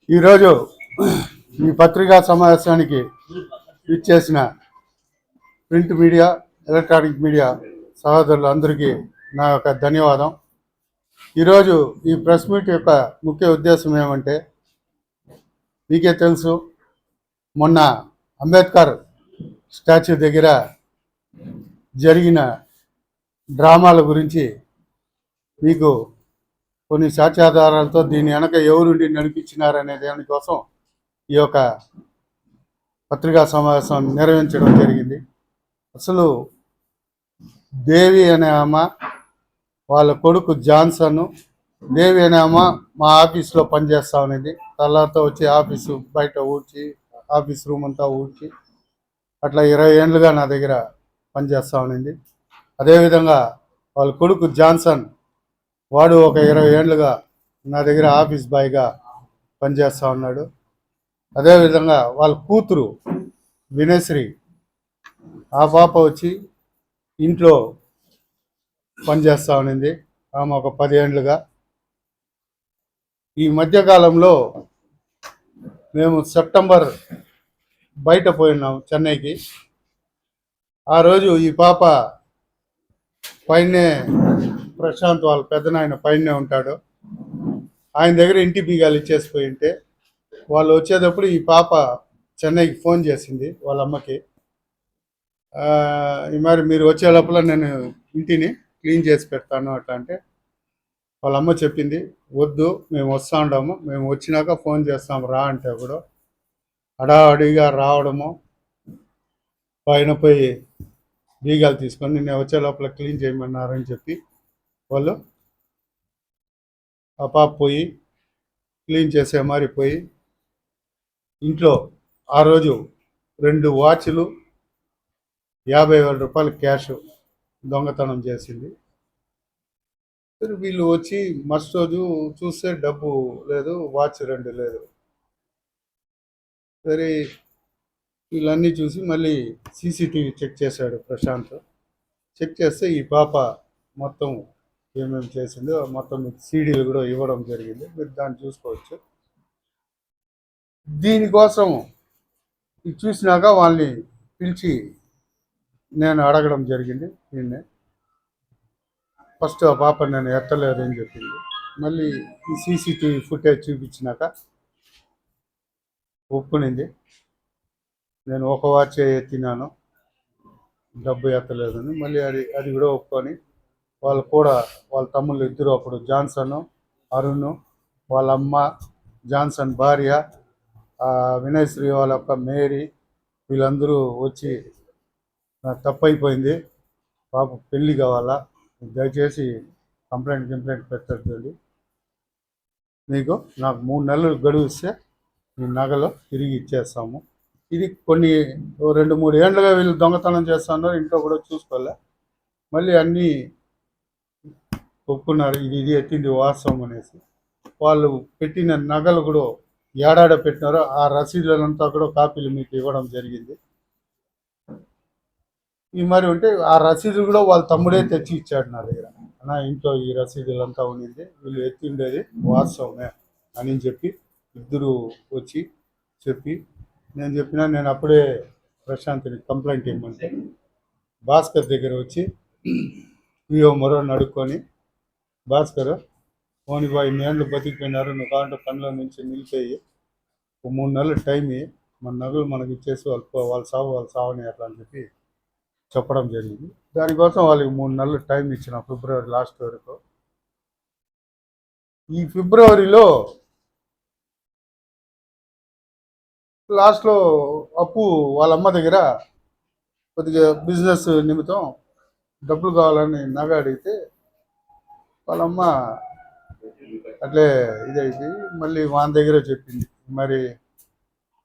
ఈరోజు ఈ పత్రికా సమావేశానికి ఇచ్చేసిన ప్రింట్ మీడియా, ఎలక్ట్రానిక్ మీడియా సహోదరులందరికీ నా యొక్క ధన్యవాదం. ఈరోజు ఈ ప్రెస్ మీట్ యొక్క ముఖ్య ఉద్దేశం ఏమంటే, మీకే తెలుసు, మొన్న అంబేద్కర్ స్టాచ్యూ దగ్గర జరిగిన డ్రామాల గురించి మీకు కొన్ని సాక్ష్యాధారాలతో దీని వెనక ఎవరుండి నడిపించినారనే దానికోసం ఈ యొక్క పత్రికా సమావేశం నిర్వహించడం జరిగింది. అసలు దేవి అనే ఆమె, వాళ్ళ కొడుకు జాన్సన్, దేవి అనే ఆమె మా ఆఫీస్లో పనిచేస్తూ ఉన్నది. తల్లారితో వచ్చి ఆఫీసు బయట ఊడ్చి, ఆఫీస్ రూమ్ అంతా ఊడ్చి, అట్లా 20 ఏళ్ళుగా నా దగ్గర పనిచేస్తూ ఉన్నది. అదేవిధంగా వాళ్ళ కొడుకు జాన్సన్, వాడు ఒక 20 ఏళ్ళుగా నా దగ్గర ఆఫీస్ బాయ్గా పనిచేస్తూ ఉన్నాడు. అదేవిధంగా వాళ్ళ కూతురు వినయశ్రీ, ఆ పాప వచ్చి ఇంట్లో పనిచేస్తూ ఉన్నింది. ఆమె ఒక 10 ఏళ్ళుగా. ఈ మధ్యకాలంలో మేము సెప్టెంబర్ బయట పోయినాం చెన్నైకి. ఆ రోజు ఈ పాప పైనే, ప్రశాంత్ వాళ్ళ పెద్దనాయన పైనే ఉంటాడు, ఆయన దగ్గర ఇంటి బీగాలు ఇచ్చేసిపోయి ఉంటే, వాళ్ళు వచ్చేటప్పుడు ఈ పాప చెన్నైకి ఫోన్ చేసింది వాళ్ళ అమ్మకి. మరి మీరు వచ్చే లోపల నేను ఇంటిని క్లీన్ చేసి పెడతాను అట్లా అంటే, వాళ్ళ అమ్మ చెప్పింది, వద్దు, మేము వస్తూ ఉంటాము, మేము వచ్చినాక ఫోన్ చేస్తాము రా అంటే కూడా అడిగా రావడము, పైన పోయి బీగాలు తీసుకొని నేను వచ్చే లోపల క్లీన్ చేయమన్నారని చెప్పి వాళ్ళు ఆ పాప పోయి క్లీన్ చేసే మరి పోయి ఇంట్లో ఆ రోజు 2 వాచ్లు, 50,000 రూపాయలు క్యాష్ దొంగతనం చేసింది. వీళ్ళు వచ్చి మరుసటి రోజు చూస్తే డబ్బు లేదు, వాచ్ 2 లేదు. సరే, వీళ్ళన్నీ చూసి మళ్ళీ సీసీటీవీ చెక్ చేశాడు ప్రశాంత్. చెక్ చేస్తే ఈ పాప మొత్తం ఏమేమి చేసిందో మొత్తం మీకు సీడీలు కూడా ఇవ్వడం జరిగింది, మీరు దాన్ని చూసుకోవచ్చు. దీనికోసం ఇది చూసినాక వాళ్ళని పిలిచి నేను అడగడం జరిగింది. నిన్నే ఫస్ట్ ఆ పాప నేను ఎత్తలేదు అని చెప్పింది. మళ్ళీ ఈ సీసీటీవీ ఫుటేజ్ చూపించినాక ఒప్పుకునింది, నేను ఒక వాచ్ ఎత్తినాను, డబ్బు ఎత్తలేదని. మళ్ళీ అది కూడా ఒప్పుకొని వాళ్ళు కూడా, వాళ్ళ తమ్ముళ్ళు ఇద్దరు, అప్పుడు జాన్సన్, అరుణ్, వాళ్ళ అమ్మ, జాన్సన్ భార్య, వినయశ్రీ వాళ్ళ యొక్క మేరీ, వీళ్ళందరూ వచ్చి నాకు తప్పు అయిపోయింది, పాప పెళ్ళి కావాలా, దయచేసి కంప్లైంట్ పెట్టద్దండి, మీకు నాకు 3 నెలలు గడువు ఇస్తే మీ నగలు తిరిగి ఇచ్చేస్తాము. ఇది కొన్ని 2-3 ఏళ్ళుగా వీళ్ళు దొంగతనం చేస్తున్నారు, ఇంట్లో కూడా చూసుకోలే. మళ్ళీ అన్నీ ఒప్పుకున్నారు, ఇది ఎత్తింది వాస్తవం అనేసి. వాళ్ళు పెట్టిన నగలు కూడా ఏడాడ పెట్టినారో ఆ రసీదులంతా కూడా కాపీలు మీకు ఇవ్వడం జరిగింది. ఈ మరి ఉంటే ఆ రసీదు కూడా వాళ్ళ తమ్ముడే తెచ్చి ఇచ్చాడు నా దగ్గర. నా ఇంట్లో ఈ రసీదులంతా ఉండింది, వీళ్ళు ఎత్తిండేది వాస్తవమే అని చెప్పి ఇద్దరు వచ్చి చెప్పి, నేను చెప్పినా, నేను అప్పుడే ప్రశాంత్ని కంప్లైంట్ ఇవ్వమంటే భాస్కర్ దగ్గర వచ్చి పిఓ మరోని అడుక్కొని, భాస్కర్ పోనీ 2 ఏళ్ళు బతికిపోయినారు, నువ్వు కావాలంటే పనిలో నుంచి నిలిపోయి 3 నెలలు టైం మన నగలు మనకి ఇచ్చేసి వాళ్ళు సావని అట్లా అని చెప్పి చెప్పడం జరిగింది. దానికోసం వాళ్ళకి 3 నెలలు టైం ఇచ్చిన, ఫిబ్రవరి లాస్ట్ వరకు. ఈ ఫిబ్రవరిలో లాస్ట్లో అప్పు వాళ్ళ అమ్మ దగ్గర కొద్దిగా బిజినెస్ నిమిత్తం డబ్బులు కావాలని నగ అడిగితే వాళ్ళమ్మ అట్లే ఇదైతే మళ్ళీ వాళ్ళ దగ్గరే చెప్పింది, మరి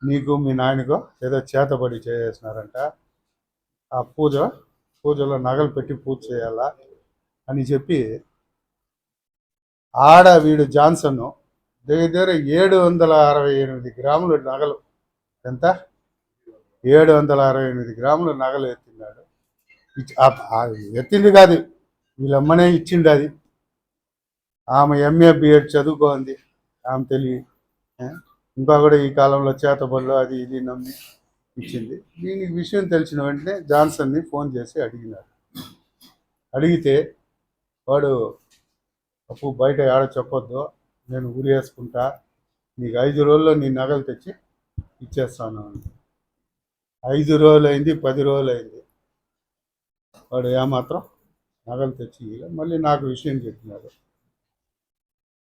నీకు మీ నాయనకో ఏదో చేతబడి చేసినారంట, ఆ పూజలో నగలు పెట్టి పూజ చేయాలా అని చెప్పి వీడు జాన్సన్ దగ్గర 768 గ్రాముల నగలు, ఎంత 768 గ్రాముల నగలు ఎత్తిన్నాడు. ఎత్తింది కాదు, వీళ్ళమ్మనే ఇచ్చిండు. అది ఆమె MA BEd చదువుకోంది, ఆమె తెలివి. ఇంకా కూడా ఈ కాలంలో చేతబడులు అది ఇది నమ్మి ఇచ్చింది. దీనికి విషయం తెలిసిన వెంటనే జాన్సన్ని ఫోన్ చేసి అడిగినారు. అడిగితే వాడు అప్పు బయట ఆడ చెప్పొద్దు, నేను ఊరి వేసుకుంటా, నీకు 5 రోజుల్లో నీ నగలు తెచ్చి ఇచ్చేస్తాను అని. 5 రోజులు అయింది, 10 రోజులు అయింది, వాడు ఏమాత్రం నగలు తెచ్చి మళ్ళీ నాకు విషయం చెప్పినాడు.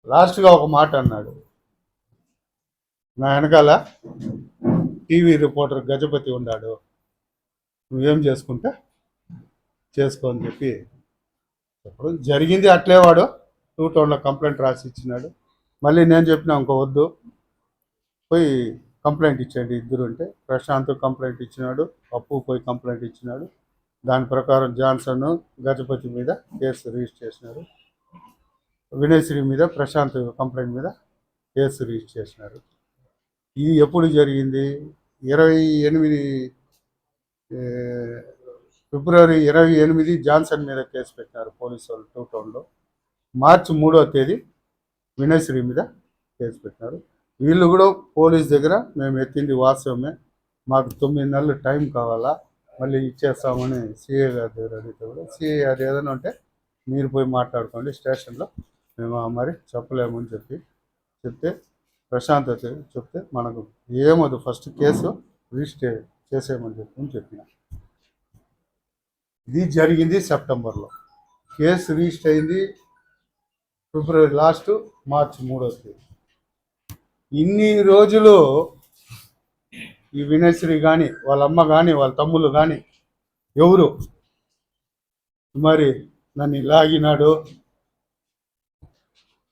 లాస్ట్గా ఒక మాట అన్నాడు, నా వెనకాల టీవీ రిపోర్టర్ గజపతి ఉన్నాడు, నువ్వేం చేసుకుంటే చేసుకో అని చెప్పి చెప్పడం జరిగింది. అట్లే వాడు 2 టౌన్లో కంప్లైంట్ రాసి ఇచ్చినాడు. మళ్ళీ నేను చెప్పినా ఇంకో వద్దు, పోయి కంప్లైంట్ ఇచ్చేయండి ఇద్దరు అంటే ప్రశాంత్ కంప్లైంట్ ఇచ్చినాడు, అప్పు పోయి కంప్లైంట్ ఇచ్చినాడు. దాని ప్రకారం జాన్సన్ గజపతి మీద కేసు రిజిస్టర్ చేసినారు. వినయశ్రీ మీద ప్రశాంత్ కంప్లైంట్ మీద కేసు రిజిస్టర్ చేసినారు. ఇది ఎప్పుడు జరిగింది? 28 ఫిబ్రవరి 28 జాన్సన్ మీద కేసు పెట్టినారు పోలీసు వాళ్ళు 2 టౌన్లో. మార్చి 3వ తేదీ వినయశ్రీ మీద కేసు పెట్టినారు. వీళ్ళు కూడా పోలీస్ దగ్గర మేము ఎత్తింది వాస్తవమే, మాకు 9 నెలలు టైం కావాలా, మళ్ళీ ఇచ్చేస్తామని సిఐ గారి దగ్గర అడిగితే కూడా సిఐ గారు ఏదైనా ఉంటే మీరు పోయి మాట్లాడుకోండి స్టేషన్లో, మేము మరి చెప్పలేమని చెప్తే ప్రశాంత్ చెప్తే మనకు ఏమొద్దు, ఫస్ట్ కేసు రిజిస్టర్ చేసేయమని చెప్పిన. ఇది జరిగింది సెప్టెంబర్లో. కేసు రిజిస్టర్ అయింది ఫిబ్రవరి లాస్ట్, మార్చి 3వ తేదీ. ఇన్ని రోజులు ఈ వినయశ్రీ కానీ వాళ్ళ అమ్మ కానీ వాళ్ళ తమ్ముళ్ళు కానీ ఎవరు మరి నన్ను లాగినాడు,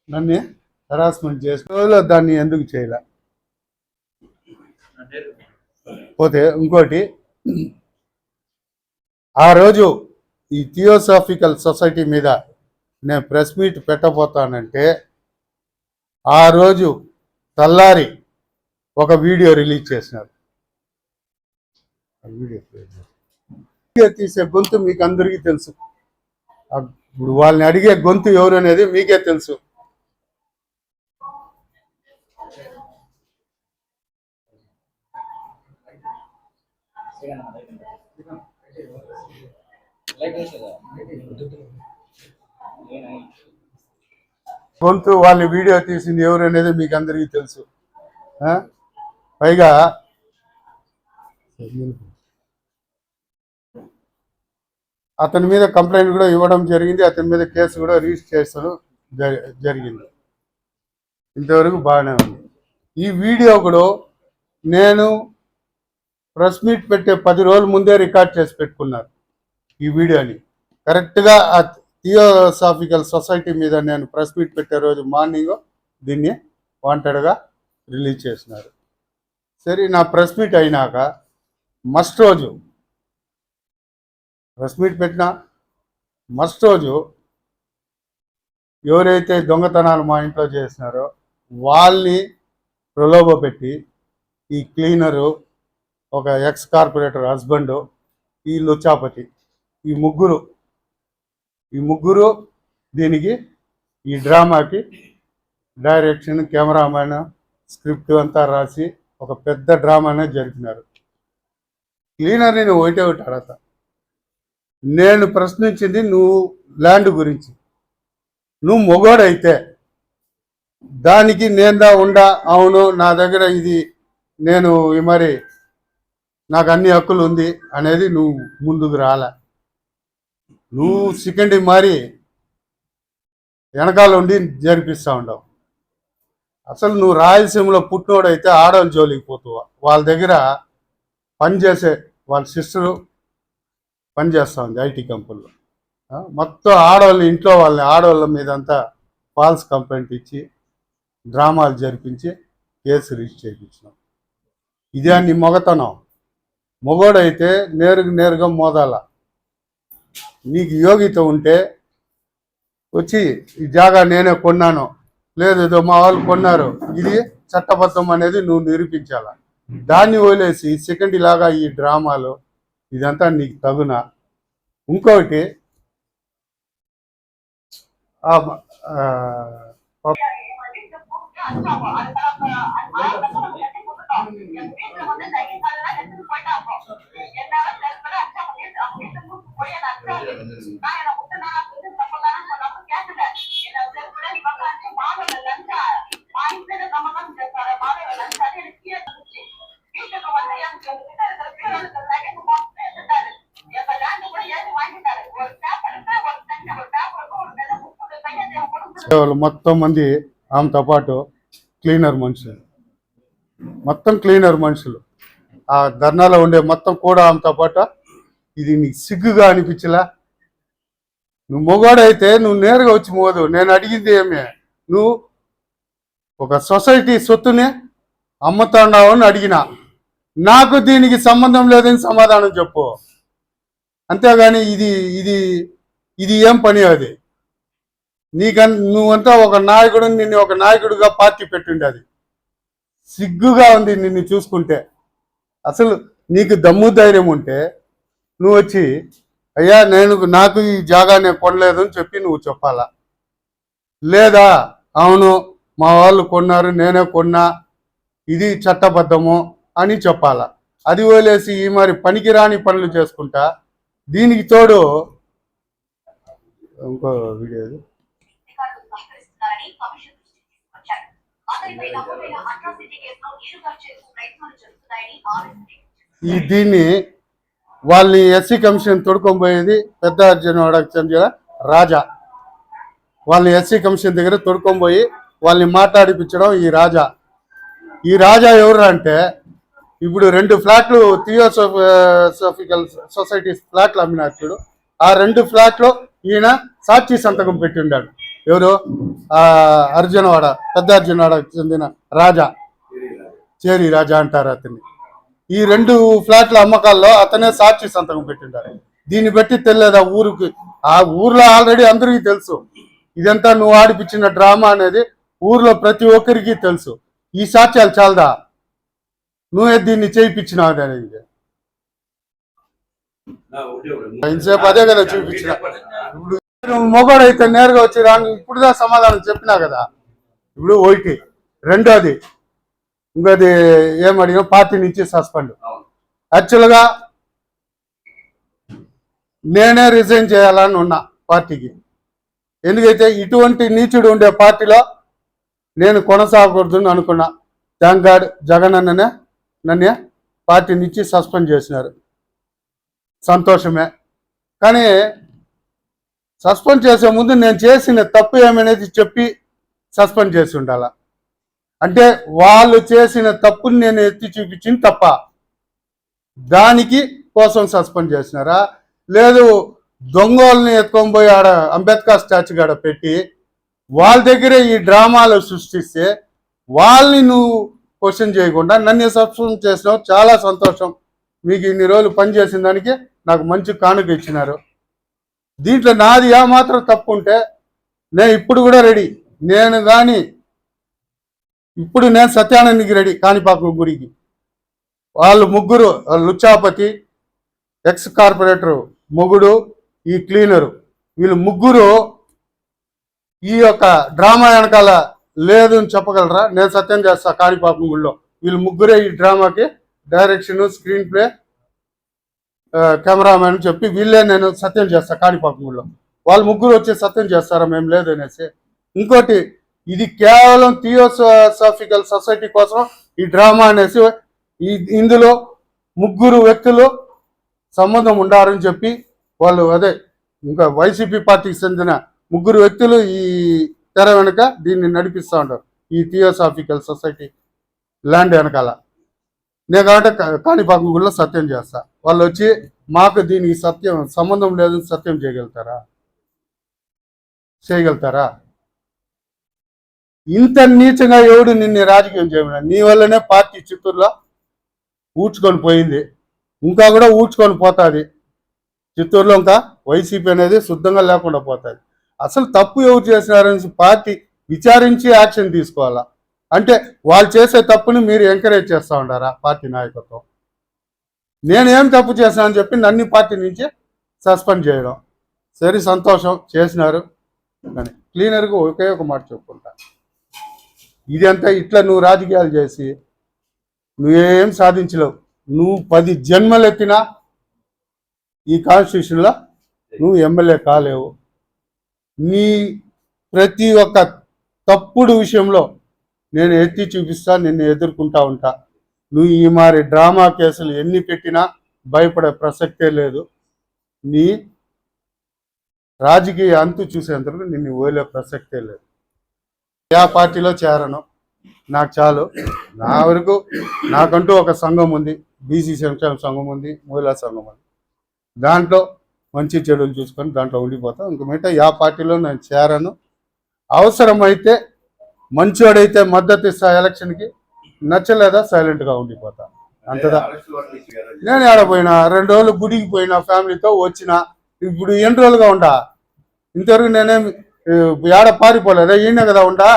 నన్ను హెరాస్మెంట్ చేసిన దాన్ని ఎందుకు చేయలే? పోతే ఇంకోటి, ఆ రోజు ఈ థియోసాఫికల్ సొసైటీ మీద నేను ప్రెస్ మీట్ పెట్టబోతానంటే ఆ రోజు తెల్లారి ఒక వీడియో రిలీజ్ చేసినారు. వీడియో తీసే గొంతు మీకు అందరికీ తెలుసు. ఇప్పుడు వాళ్ళని అడిగే గొంతు ఎవరు అనేది మీకే తెలుసు. గొంతు వాళ్ళని వీడియో తీసింది ఎవరు అనేది మీకు అందరికీ తెలుసు. పైగా అతని మీద కంప్లైంట్ కూడా ఇవ్వడం జరిగింది, అతని మీద కేసు కూడా రిజిస్టర్ చేసడం జరిగింది. ఇంతవరకు బాగానే ఉంది. ఈ వీడియో కూడా నేను ప్రెస్ మీట్ పెట్టే 10 రోజుల ముందే రికార్డ్ చేసి పెట్టుకున్నారు. ఈ వీడియోని కరెక్ట్గా ఆ థియోసాఫికల్ సొసైటీ మీద నేను ప్రెస్ మీట్ పెట్టే రోజు మార్నింగ్ దీన్ని వాంటెడ్గా రిలీజ్ చేసినారు. సరే, నా ప్రెస్ మీట్ అయినాక మస్ట్ రోజు ప్రెస్ మీట్ పెట్టిన మస్ట్ రోజు ఎవరైతే దొంగతనాలు మా ఇంట్లో చేసినారో వాళ్ళని ప్రలోభ పెట్టి ఈ క్లీనరు, ఒక ఎక్స్ కార్పొరేటర్ హస్బెండు, ఈ లుచాపతి, ఈ ముగ్గురు దీనికి ఈ డ్రామాకి డైరెక్షన్, కెమెరామెన్, స్క్రిప్ట్ అంతా రాసి ఒక పెద్ద డ్రామానే జరిపినారు. క్లీనర్ని నువ్వు ఒకటి అడగతా, నేను ప్రశ్నించింది నువ్వు ల్యాండ్ గురించి. నువ్వు మొగోడైతే దానికి నేందా ఉండా, అవును నా దగ్గర ఇది, నేను మరి నాకు అన్ని హక్కులు ఉంది అనేది నువ్వు ముందుకు రాలే. నువ్వు సెకండ్ మారి వెనకాల ఉండి జరిపిస్తూ ఉండవు. అసలు నువ్వు రాయలసీమలో పుట్టినోడైతే ఆడవాళ్ళ జోలికి పోతావా? వాళ్ళ దగ్గర పనిచేసే వాళ్ళ సిస్టరు పనిచేస్తూ ఉంది ఐటీ కంపెనీలో. మొత్తం ఆడవాళ్ళని, ఇంట్లో వాళ్ళని, ఆడవాళ్ళ మీద అంతా ఫాల్స్ కంప్లైంట్ ఇచ్చి డ్రామాలు జరిపించి కేసు రిజిస్టర్ చేయించినాం. ఇదే నీ మొగతనం. మొగోడైతే నేరుగా మోదాల. నీకు యోగ్యత ఉంటే వచ్చి ఈ జాగా నేనే కొన్నాను, లేదు ఏదో మా వాళ్ళు కొన్నారు, ఇది చట్టబద్ధం అనేది నువ్వు నిరూపించాల. దాన్ని వదిలేసి సెకండ్ లాగా ఈ డ్రామాలు ఇదంతా నీకు తగునా? ఇంకొకటి, వాళ్ళు మొత్తం మంది ఆమెతో పాటు క్లీనర్ మనుషులు, మొత్తం క్లీనర్ మనుషులు ఆ ధర్నాలో ఉండే మొత్తం కూడా ఆమెతో పాటు. ఇది నీకు సిగ్గుగా అనిపించలా? నువ్వు మొగాడైతే నువ్వు నేరుగా వచ్చి మోదు. నేను అడిగింది ఏమే, నువ్వు ఒక సొసైటీ సొత్తుని అమ్ముతున్నావు అని అడిగిన, నాకు దీనికి సంబంధం లేదని సమాధానం చెప్పు. అంతేగాని ఇది ఇది ఇది ఏం పని? అది నువ్వంతా ఒక నాయకుడు, నిన్ను ఒక నాయకుడిగా పార్టీ పెట్టిండి. అది సిగ్గుగా ఉంది నిన్ను చూసుకుంటే. అసలు నీకు దమ్ము ధైర్యం ఉంటే నువ్వు వచ్చి, అయ్యా నాకు ఈ జాగా నేను కొనలేదు అని చెప్పి నువ్వు చెప్పాలా. లేదా అవును మా వాళ్ళు కొన్నారు, నేనే కొన్నా, ఇది చట్టబద్ధము అని చెప్పాలా. అది వదిలేసి ఈ మరి పనికిరాని పనులు చేసుకుంటా. దీనికి తోడు ఇంకో వీడియో, దీన్ని వాళ్ళని ఎస్సీ కమిషన్ తొడుకొని పెద్ద అర్జునవాడకు చెందిన రాజా. వాళ్ళని ఎస్సీ కమిషన్ దగ్గర తొడుకొని వాళ్ళని మాట్లాడిపించడం ఈ రాజా ఎవరు అంటే, ఇప్పుడు 2 ఫ్లాట్లు థియోసాఫికల్ సొసైటీ ఫ్లాట్లు అమ్మినారు చూడు, ఆ 2 ఫ్లాట్లు ఈయన సాక్షి సంతకం పెట్టిండాడు. ఎవరు? అర్జునవాడ, పెద్ద అర్జునవాడకు చెందిన రాజా, చేరి రాజా అంటారు అతన్ని. ఈ 2 ఫ్లాట్ల అమ్మకాల్లో అతనే సాక్షి సంతకం పెట్టిండారు. దీన్ని బట్టి తెలియదా ఊరికి? ఆ ఊర్లో ఆల్రెడీ అందరికీ తెలుసు ఇదంతా నువ్వు ఆడిపించిన డ్రామా అనేది. ఊర్లో ప్రతి ఒక్కరికి తెలుసు. ఈ సాక్ష్యాలు చాలదా? నువ్వే దీన్ని చేయించినావు అనేది. ఇంతసేపు అదే కదా చూపించిన. ఇప్పుడు మొగోడైతే నేరుగా వచ్చి రాను, ఇప్పుడుదా సమాధానం చెప్పినా కదా. ఇప్పుడు ఒకటి. రెండోది ఇంకోది ఏమడిగినా, పార్టీ నుంచి సస్పెండ్. యాక్చువల్గా నేనే రిజైన్ చేయాలని ఉన్నా పార్టీకి. ఎందుకైతే ఇటువంటి నీచుడు ఉండే పార్టీలో నేను కొనసాగకూడదని అనుకున్నా. థ్యాంక్ గాడ్ జగన్ అన్ననే నన్ను పార్టీ నుంచి సస్పెండ్ చేసినారు. సంతోషమే. కానీ సస్పెండ్ చేసే ముందు నేను చేసిన తప్పు ఏమనేది చెప్పి సస్పెండ్ చేసి ఉండాల. అంటే వాళ్ళు చేసిన తప్పుని నేను ఎత్తి చూపించింది తప్ప, దానికి కోసం సస్పెండ్ చేసినారా? లేదు దొంగల్ని ఎత్తుకొని పోయి ఆడ అంబేద్కర్ స్టాచ్యూ కాడ పెట్టి వాళ్ళ దగ్గరే ఈ డ్రామాలు సృష్టిస్తే వాళ్ళని నువ్వు క్వశ్చన్ చేయకుండా నన్ను సస్పెండ్ చేసినావు. చాలా సంతోషం. మీకు ఇన్ని రోజులు పనిచేసిన దానికి నాకు మంచి కానుక ఇచ్చినారు. దీంట్లో నాది ఏమాత్రం తప్పు ఉంటే నేను ఇప్పుడు కూడా రెడీ. ఇప్పుడు నేను సత్యానందకి రెడీ. కాణిపాకం గుడికి వాళ్ళు ముగ్గురు, లుచ్చాపతి, ఎక్స్ కార్పొరేటరు మొగుడు, ఈ క్లీనరు, వీళ్ళు ముగ్గురు ఈ యొక్క డ్రామా వెనకాల లేదు అని చెప్పగలరా? నేను సత్యం చేస్తా. కాణిపాకం గుడిలో వీళ్ళు ముగ్గురే ఈ డ్రామాకి డైరెక్షన్, స్క్రీన్ ప్లే, కెమెరామెన్ చెప్పి వీళ్ళే నేను సత్యం చేస్తా. కాణిపాకం గుడిలో వాళ్ళు ముగ్గురు వచ్చి సత్యం చేస్తారా మేము లేదు అనేసి. ఇంకోటి, ఇది కేవలం థియోసాఫికల్ సొసైటీ కోసం ఈ డ్రామా అనేసి ఇందులో ముగ్గురు వ్యక్తులు సంబంధం ఉండారని చెప్పి వాళ్ళు, అదే ఇంకా వైసీపీ పార్టీకి చెందిన ముగ్గురు వ్యక్తులు ఈ తెర వెనుక దీన్ని నడిపిస్తూ ఉంటారు. ఈ థియోసాఫికల్ సొసైటీ ల్యాండ్ వెనకాల. నేను కాబట్టి కాణిపాకం గుడిలో సత్యం చేస్తా. వాళ్ళు వచ్చి మాకు దీనికి సంబంధం లేదని సత్యం చేయగలుగుతారా? ఇంత నీచంగా ఎవడు నిన్ను రాజకీయం చేయమన్నా? నీ వల్లనే పార్టీ చిత్తూరులో ఊడ్చుకొని పోయింది, ఇంకా కూడా ఊడ్చుకొని పోతుంది. చిత్తూరులో ఇంకా వైసీపీ అనేది శుద్ధంగా లేకుండా పోతుంది. అసలు తప్పు ఎవరు చేసినారని పార్టీ విచారించి యాక్షన్ తీసుకోవాలా. అంటే వాళ్ళు చేసే తప్పుని మీరు ఎంకరేజ్ చేస్తూ ఉండారా పార్టీ నాయకత్వం? నేనేం తప్పు చేశానని చెప్పి నన్ను పార్టీ నుంచి సస్పెండ్ చేయడం సరే సంతోషం చేసినారు. కానీ క్లీనర్గా ఒకే ఒక మాట చెప్పుకుంటా, ఇదంతా ఇట్లా నువ్వు రాజకీయాలు చేసి నువ్వేం సాధించలేవు. నువ్వు 10 జన్మలెత్తినా ఈ కాన్స్టిట్యూషన్లో నువ్వు ఎమ్మెల్యే కాలేవు. నీ ప్రతి ఒక్క తప్పుడు విషయంలో నేను ఎత్తి చూపిస్తా, నిన్ను ఎదుర్కొంటా ఉంటా. నువ్వు ఈ మారి డ్రామా కేసులు ఎన్ని పెట్టినా భయపడే ప్రసక్తే లేదు. నీ రాజకీయ అంతు చూసేంతవరకు నిన్ను వదిలే ప్రసక్తే లేదు. ఆ పార్టీలో చేరను, నాకు చాలు. నా వరకు నాకంటూ ఒక సంఘం ఉంది, బీసీ సంక్షేమ సంఘం ఉంది, మహిళా సంఘం ఉంది. దాంట్లో మంచి చెడులు చూసుకొని దాంట్లో ఉండిపోతాం. ఇంక మిగతా ఆ పార్టీలో నేను చేరను. అవసరమైతే మంచోడైతే మద్దతు ఇస్తా ఎలక్షన్కి, నచ్చలేదా సైలెంట్గా ఉండిపోతా, అంతదా. నేను ఆడపోయినా 2 రోజులు గుడికి పోయినా, ఫ్యామిలీతో వచ్చిన. ఇప్పుడు ఎన్ని రోజులుగా ఉండా, ఇంతవరకు నేనేం ఏడ పారిపోలేదా, ఈయన కదా ఉండా.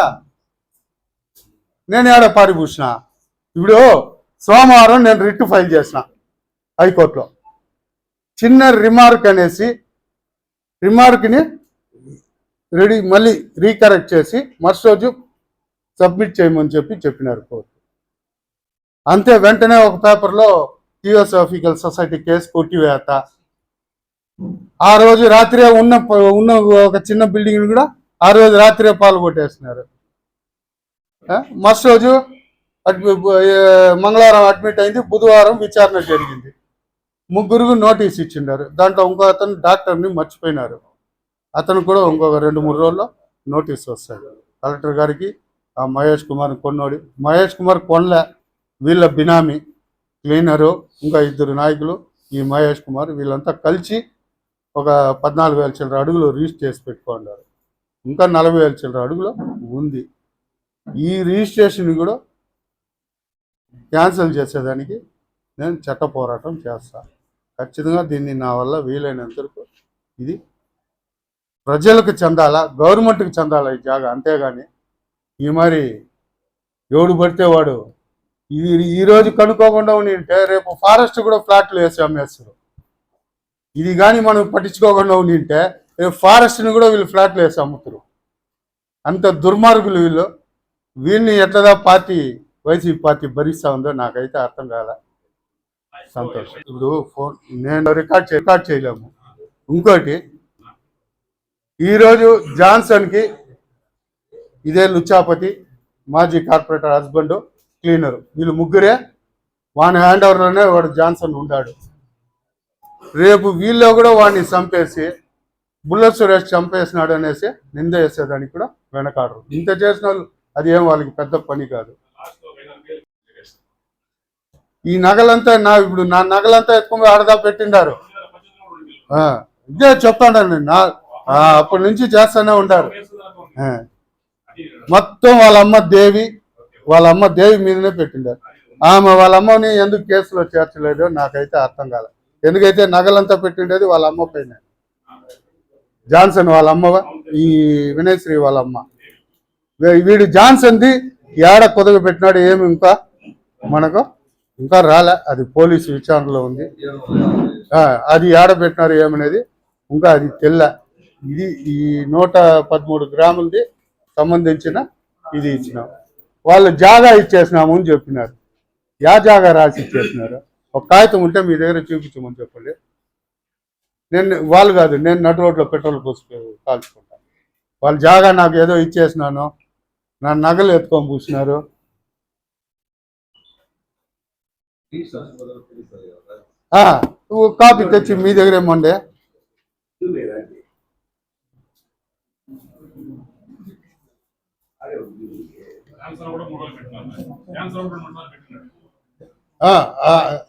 నేను ఏడ పారిపూసిన. ఇప్పుడు సోమవారం నేను రిట్ ఫైల్ చేసిన హైకోర్టులో. చిన్న రిమార్క్ అనేసి రిమార్క్ని మళ్ళీ రీకరెక్ట్ చేసి మరుసటి రోజు సబ్మిట్ చేయమని చెప్పినారు కోర్టు. అంతే, వెంటనే ఒక పేపర్లో థియోసాఫికల్ సొసైటీ కేసు కొట్టివేత. ఆ రోజు రాత్రే ఉన్న ఒక చిన్న బిల్డింగ్ కూడా ఆ రోజు రాత్రే పాలు కొట్టేస్తున్నారు. మరుసటి రోజు మంగళవారం అడ్మిట్ అయింది, బుధవారం విచారణ జరిగింది. 3 నోటీస్ ఇచ్చిండారు. దాంట్లో ఇంకో అతను డాక్టర్ని మర్చిపోయినారు. అతను కూడా ఇంకొక 2-3 రోజుల్లో నోటీస్ వస్తాడు. కలెక్టర్ గారికి ఆ మహేష్ కుమార్ కొన్నోడి, మహేష్ కుమార్ కొనలే, వీళ్ళ బినామీ క్లీనరు, ఇంకా 2 నాయకులు, ఈ మహేష్ కుమార్, వీళ్ళంతా కలిసి ఒక 14,000 చిల్లర అడుగులు రిజిస్టర్ చేసి పెట్టుకున్నారు. ఇంకా 40,000 చిల్లర అడుగులు ఉంది. ఈ రిజిస్ట్రేషన్ కూడా క్యాన్సిల్ చేసేదానికి నేను చట్ట పోరాటం చేస్తాను. ఖచ్చితంగా దీన్ని నా వల్ల వీలైనంత వరకు ఇది ప్రజలకు చెందాలా, గవర్నమెంట్కి చెందాలా ఈ జాగా. అంతేగాని ఈ మరి ఎవడు పడితే వాడు ఈరోజు కనుక్కోకుండా ఉంటే రేపు ఫారెస్ట్ కూడా ఫ్లాట్లు వేసి అమ్మేస్తారు. ఇది కానీ మనం పట్టించుకోకుండా ఉంటే రేపు ఫారెస్ట్ని కూడా వీళ్ళు ఫ్లాట్లు వేసి అమ్ముతారు. అంత దుర్మార్గులు వీళ్ళు. వీళ్ళని ఎట్లదా వైసీపీ పార్టీ భరిస్తూ ఉందో నాకైతే అర్థం కాల. సంతోషం. ఇప్పుడు నేను రికార్డ్ చేయలేము. ఇంకోటి, ఈరోజు జాన్సన్కి ఇదే లుచ్చాపతి, మాజీ కార్పొరేటర్ హస్బెండ్, క్లీనరు, వీళ్ళు ముగ్గురే వాని హ్యాండ్ ఓవర్లోనే వాడు జాన్సన్ ఉన్నాడు. రేపు వీళ్ళు కూడా వాడిని చంపేసి బుల్లెట్ సురేష్ చంపేసినాడు అనేసి నింద వేసేదానికి కూడా వెనకాడరు. ఇంత చేసిన వాళ్ళు అది ఏం వాళ్ళకి పెద్ద పని కాదు. ఈ నగలంతా ఇప్పుడు నా నగలంతా ఎత్తుకుని ఆడదా పెట్టిండారు. ఇదే చెప్తాను, అప్పటి నుంచి చేస్తూనే ఉంటారు. మొత్తం వాళ్ళ అమ్మ దేవి మీదనే పెట్టిండారు. వాళ్ళ అమ్మని ఎందుకు కేసులో చేర్చలేదో నాకైతే అర్థం కాలే. ఎందుకైతే నగలంతా పెట్టిండేది వాళ్ళ అమ్మ పైన. జాన్సన్ వాళ్ళ అమ్మ, ఈ వినయశ్రీ వాళ్ళ అమ్మ. వీడు జాన్సన్ది ఏడ కుదగ పెట్టినాడు ఏమి మనకు ఇంకా రాలే. అది పోలీసు విచారణలో ఉంది. అది ఏడ పెట్టినారు ఏమనేది ఇంకా అది తెల్ల. ఇది ఈ 113 గ్రాములది సంబంధించిన ఇది ఇచ్చినాం. వాళ్ళు జాగా ఇచ్చేసినాము అని చెప్పినారు. జాగా రాసి ఇచ్చేసినారు. ఒక కాగితం ఉంటే మీ దగ్గర చూపించమని చెప్పండి. వాళ్ళు కాదు, నేను నటు రోడ్లో పెట్రోల్ పోసి కాల్చుకుంటాను. వాళ్ళ జాగా నాకు ఏదో ఇచ్చేసినాను, నా నగలు ఎత్తుకొని పూసినారు. కాపీ తెచ్చి మీ దగ్గర ఏమండే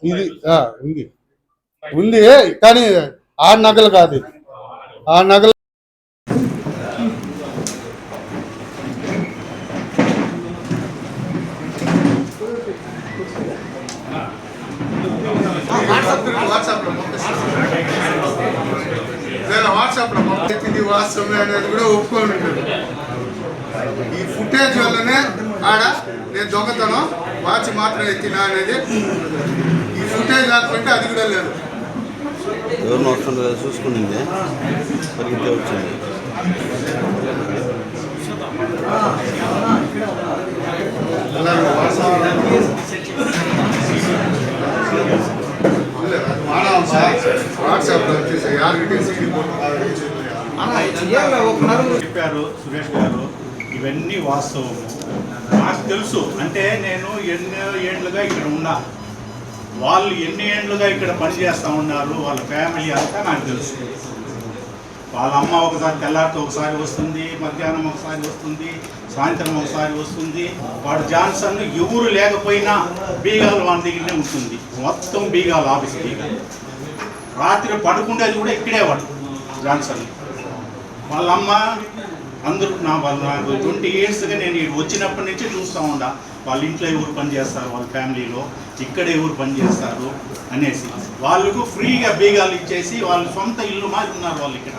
ఇది ఉంది కానీ ఆ నగలు కాదు. ఆ నగలు వాట్సాప్లో వాస్తవమే అనేది కూడా ఒప్పుకొని ఉంటుంది. ఈ ఫుటేజ్ వల్లనే ఆడ నేను దొంగతనం వాచ్ మాత్రం ఎత్తినా అనేది ఈ ఫుటేజ్ లేకపోతే అది కూడా లేదు. ఎవరిని వస్తుందో చూసుకునింది పరిగెత్తే వచ్చింది. చెప్పారు సురేష్ గారు, ఇవన్నీ వాస్తవము. నాకు తెలుసు, అంటే నేను ఎన్నో ఏళ్ళుగా ఇక్కడ ఉన్నా, వాళ్ళు ఎన్ని ఏళ్ళుగా ఇక్కడ పనిచేస్తూ ఉన్నారు, వాళ్ళ ఫ్యామిలీ అంతా నాకు తెలుసు. వాళ్ళ అమ్మ ఒకసారి తెల్లారితో ఒకసారి వస్తుంది, మధ్యాహ్నం ఒకసారి వస్తుంది, సాయంత్రం ఒకసారి వస్తుంది. వాడు జాన్సన్ ఎవరు లేకపోయినా బీగాలు వాళ్ళ దగ్గరనే ఉంటుంది, మొత్తం బీగాలు, ఆఫీస్ బీగాలు. రాత్రి పడుకుండేది కూడా ఇక్కడే వాడు జాన్సన్. వాళ్ళ అమ్మ అందరూ నాకు 20 ఇయర్స్గా నేను వచ్చినప్పటి నుంచి చూస్తూ ఉండా, వాళ్ళ ఇంట్లో ఎవరు పని చేస్తారు, వాళ్ళ ఫ్యామిలీలో ఇక్కడ ఎవరు పని చేస్తారు అనేసి. వాళ్ళకు ఫ్రీగా బీగాలు ఇచ్చేసి వాళ్ళు సొంత ఇల్లు మాది ఉన్నారు వాళ్ళు ఇక్కడ.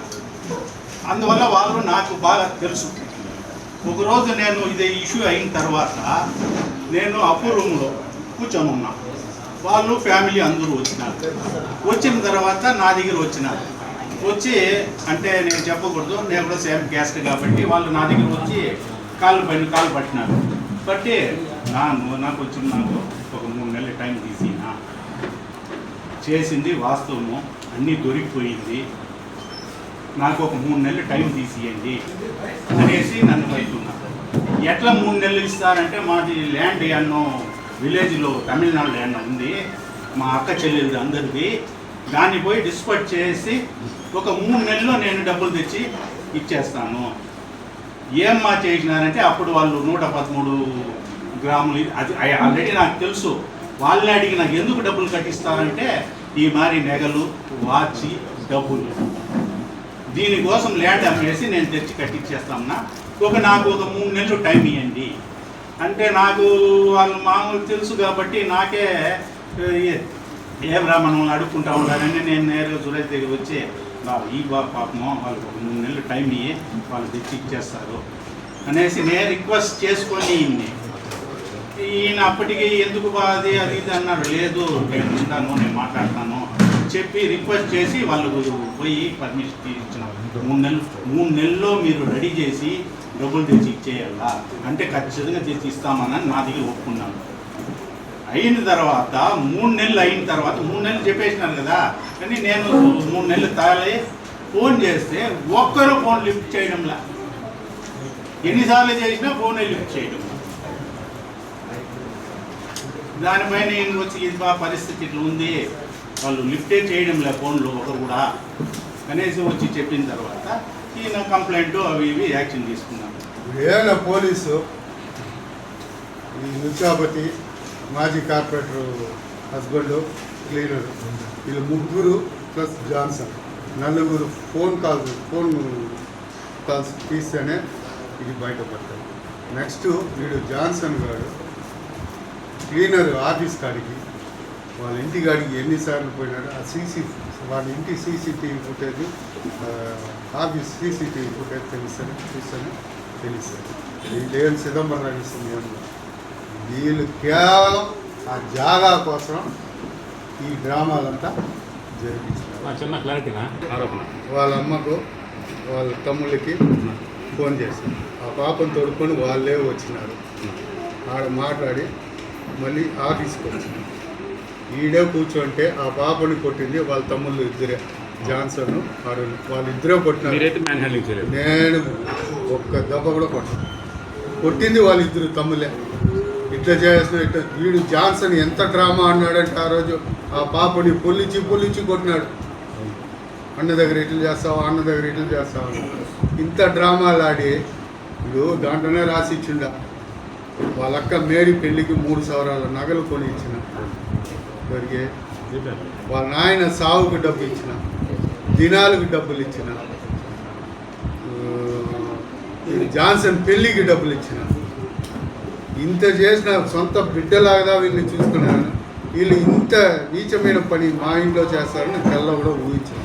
అందువల్ల వాళ్ళు నాకు బాగా తెలుసు. ఒకరోజు నేను ఇది ఇష్యూ అయిన తర్వాత నేను అప్పు రూమ్లో కూర్చొని ఉన్నా, వాళ్ళు ఫ్యామిలీ అందరూ వచ్చినారు. వచ్చిన తర్వాత నా దగ్గర వచ్చినారు. వచ్చి అంటే నేను చెప్పకూడదు, నేను కూడా సేమ్ క్యాస్ట్ కాబట్టి వాళ్ళు నా దగ్గర వచ్చి కాళ్ళు పట్టినారు. బట్టి నాకు వచ్చిన నాకు ఒక 3 నెలల టైం తీసినా, చేసింది వాస్తవము, అన్నీ దొరికిపోయింది, నాకు ఒక 3 నెలలు టైం తీసియండి అనేసి నన్ను వెళ్తున్నారు. ఎట్లా 3 నెలలు ఇస్తారంటే, మాది ల్యాండ్ ఎన్నో విలేజ్లో తమిళనాడు ల్యాండ్ ఉంది, మా అక్క చెల్లెలది అందరిది. దాన్ని పోయి డిస్పట్ చేసి ఒక 3 నెలల్లో నేను డబ్బులు తెచ్చి ఇచ్చేస్తాను. ఏమ్మా చేసినారంటే, అప్పుడు వాళ్ళు 113 గ్రాములు, అది ఆల్రెడీ నాకు తెలుసు. వాళ్ళని అడిగి నాకు ఎందుకు డబ్బులు కట్టిస్తారంటే, ఈ మారి నెగలు, వాచి, డబ్బులు, దీనికోసం ల్యాండ్ అమ్మేసి నేను తెచ్చి కట్టించేస్తామన్నా, నాకు ఒక 3 నెలలు టైం ఇవ్వండి అంటే. నాకు వాళ్ళు మామూలు తెలుసు కాబట్టి నాకే ఏం రా మనం అడుక్కుంటా ఉండాలని నేను నేరుగా సురేష్ దగ్గర వచ్చి, ఈ పాపమో వాళ్ళకి ఒక 3 నెలలు టైం ఇయ్యి, వాళ్ళు తెచ్చి ఇచ్చేస్తారు అనేసి నేను రిక్వెస్ట్ చేసుకొని ఈయన అప్పటికి ఎందుకు అది ఇది అన్నాడు. లేదు నేను ఉంటాను, నేను మాట్లాడతాను చెప్పి రిక్వెస్ట్ చేసి వాళ్ళకు పోయి పర్మిషన్ ఇచ్చినాం. 3 నెలల్లో మీరు రెడీ చేసి డబ్బులు తెచ్చి ఇచ్చేయాలా అంటే ఖచ్చితంగా తెచ్చి ఇస్తామని నా దగ్గర ఒప్పుకున్నాను. అయిన తర్వాత 3 నెలలు అయిన తర్వాత 3 నెలలు చెప్పేసినారు కదా, కానీ నేను 3 నెలలు తాళి ఫోన్ చేస్తే ఒక్కరు ఫోన్ లిఫ్ట్ చేయడంలా. ఎన్నిసార్లు చేసినా ఫోన్ లిఫ్ట్ చేయడం. దానిపైన నేను వచ్చి ఇది పరిస్థితి ఇట్లా ఉంది, వాళ్ళు లిఫ్టే చేయడంలే ఫోన్లో ఒకరు కూడా అనేసి వచ్చి చెప్పిన తర్వాత ఈయన కంప్లైంట్ అవి ఇవి యాక్షన్ తీసుకున్నాను. ఏమైనా పోలీసు ఈ ముత్యాపతి మాజీ కార్పొరేటర్ హస్బెండ్ క్లీనర్ వీళ్ళు 3 ప్లస్ జాన్సన్ 4 ఫోన్ కాల్స్ తీస్తేనే ఇది బయటపడతాయి. నెక్స్ట్ వీడు జాన్సన్ గారు క్లీనర్ ఆఫీస్ కాడికి వాళ్ళ ఇంటి కాడికి ఎన్నిసార్లు పోయినాడు, ఆ వాళ్ళ ఇంటి CCTV footage, office CCTV footage చూస్తేనే తెలుస్తుంది. వీళ్ళేం చిదంబరం నడుస్తుంది ఏమో. వీళ్ళు కేవలం ఆ జాగా కోసం ఈ డ్రామాలంతా జరిపించారు. చిన్న క్లారిటీనా ఆరోపణ. వాళ్ళ అమ్మకు వాళ్ళ తమ్ముళ్ళకి ఫోన్ చేశారు, ఆ పాపను తోడుకొని వాళ్ళే వచ్చినారు. ఆడ మాట్లాడి మళ్ళీ ఆఫీస్కి వచ్చినారు. ఈడే కూర్చుంటే ఆ పాపని కొట్టింది వాళ్ళ తమ్ముళ్ళు ఇద్దరే, జాన్సన్ అరుణ్, వాళ్ళిద్దరే కొట్టినారు. నేను ఒక్క దెబ్బ కూడా కొట్టింది వాళ్ళిద్దరు తమ్ములే. ఇట్లా చేసిన ఇట్లా వీడు జాన్సన్ ఎంత డ్రామా అన్నాడంటే, ఆ రోజు ఆ పాపని పొల్లిచి కొట్టినాడు. అన్న దగ్గర ఇట్లా చేస్తావు, అన్న దగ్గర ఇట్లా చేస్తావు, ఇంత డ్రామాలు ఆడి వీడు దాంట్లోనే రాసి ఇచ్చిండ. వాళ్ళక్క మేరీ పెళ్ళికి 3 సవరాల నగలు కొని ఇచ్చిన, దొరికే వాళ్ళ నాయన సావుకు డబ్బు ఇచ్చిన, దినాలకు డబ్బులు ఇచ్చిన, జాన్సన్ పెళ్ళికి డబ్బులు ఇచ్చిన, ఇంత చేసిన సొంత బిడ్డలాగా వీళ్ళని చూసుకున్నాను. వీళ్ళు ఇంత నీచమైన పని మా ఇంట్లో చేస్తారని తెల్ల కూడా ఊహించాను.